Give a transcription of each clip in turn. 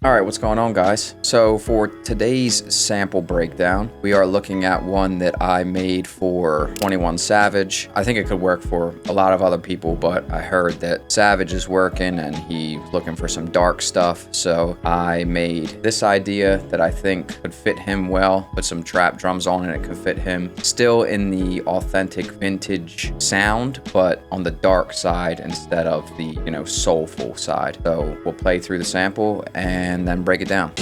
Alright, what's going on, guys? So for today's sample breakdown, we are looking at one that I made for 21 Savage. I think it could work for a lot of other people, but I heard that Savage is working and he's looking for some dark stuff. So I made this idea that I think could fit him well, put some trap drums on it, it could fit him. Still in the authentic vintage sound, but on the dark side instead of the, soulful side. So we'll play through the sample and then break it down.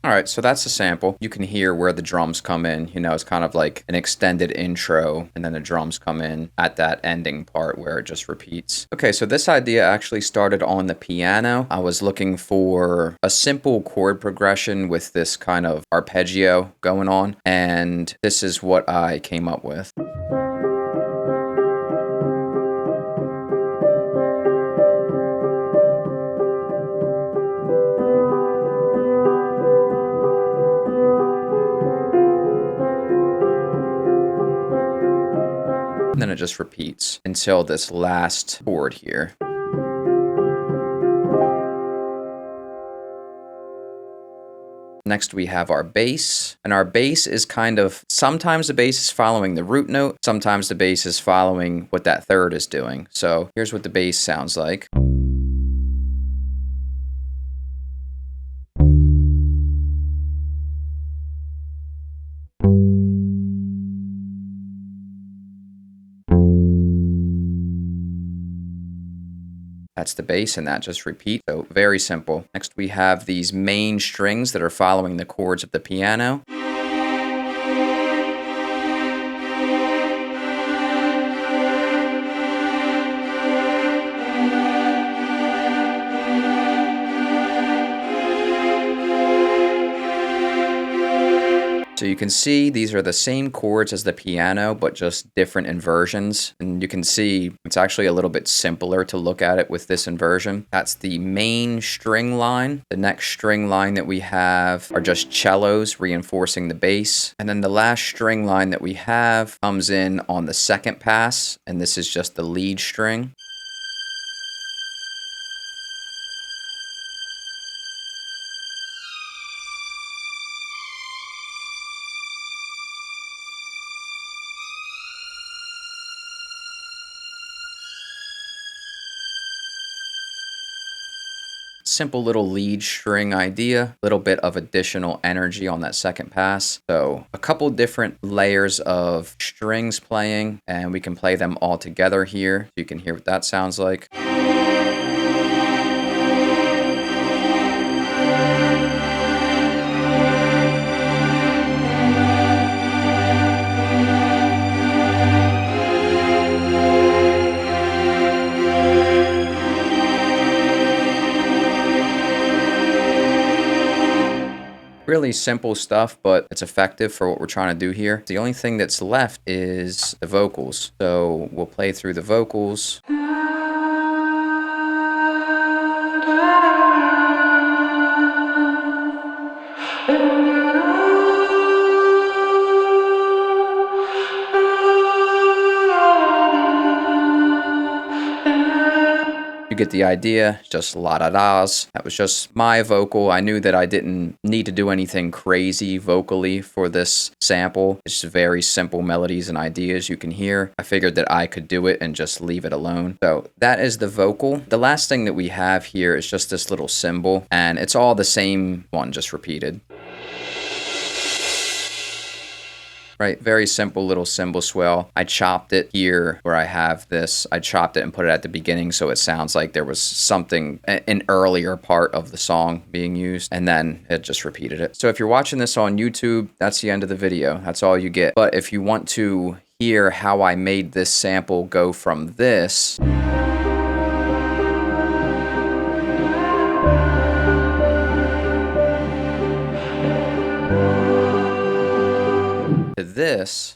Alright, so that's the sample. You can hear where the drums come in. It's kind of like an extended intro, and then the drums come in at that ending part where it just repeats. Okay, so this idea actually started on the piano. I was looking for a simple chord progression with this kind of arpeggio going on, and this is what I came up with. And then it just repeats until this last chord here. Next we have our bass, and our bass is sometimes the bass is following the root note, sometimes the bass is following what that third is doing. So here's what the bass sounds like. That's the bass, and that just repeats. So very simple. Next we have these main strings that are following the chords of the piano. So you can see these are the same chords as the piano, but just different inversions. And you can see it's actually a little bit simpler to look at it with this inversion. That's the main string line. The next string line that we have are just cellos reinforcing the bass. And then the last string line that we have comes in on the second pass, and this is just the lead string. Simple little lead string idea, little bit of additional energy on that second pass. So a couple different layers of strings playing, and we can play them all together here. You can hear what that sounds like. Really simple stuff, but it's effective for what we're trying to do here. The only thing that's left is the vocals. So we'll play through the vocals. You You get the idea, just la-da-das. That was just my vocal. I knew that I didn't need to do anything crazy vocally for this sample. It's just very simple melodies and ideas you can hear. I figured that I could do it and just leave it alone. So that is the vocal. The last thing that we have here is just this little cymbal, and it's all the same one, just repeated. Right, very simple little cymbal swell. I chopped it here where I have this. I chopped it and put it at the beginning so it sounds like there was something, an earlier part of the song being used, and then it just repeated it. So if you're watching this on YouTube, that's the end of the video. That's all you get. But if you want to hear how I made this sample go from this to this,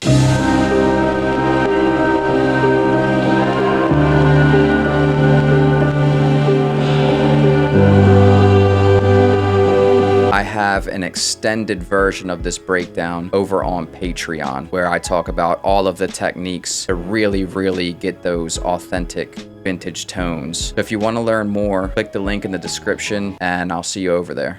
I have an extended version of this breakdown over on Patreon where I talk about all of the techniques to really get those authentic vintage tones. So if you want to learn more, click the link in the description and I'll see you over there.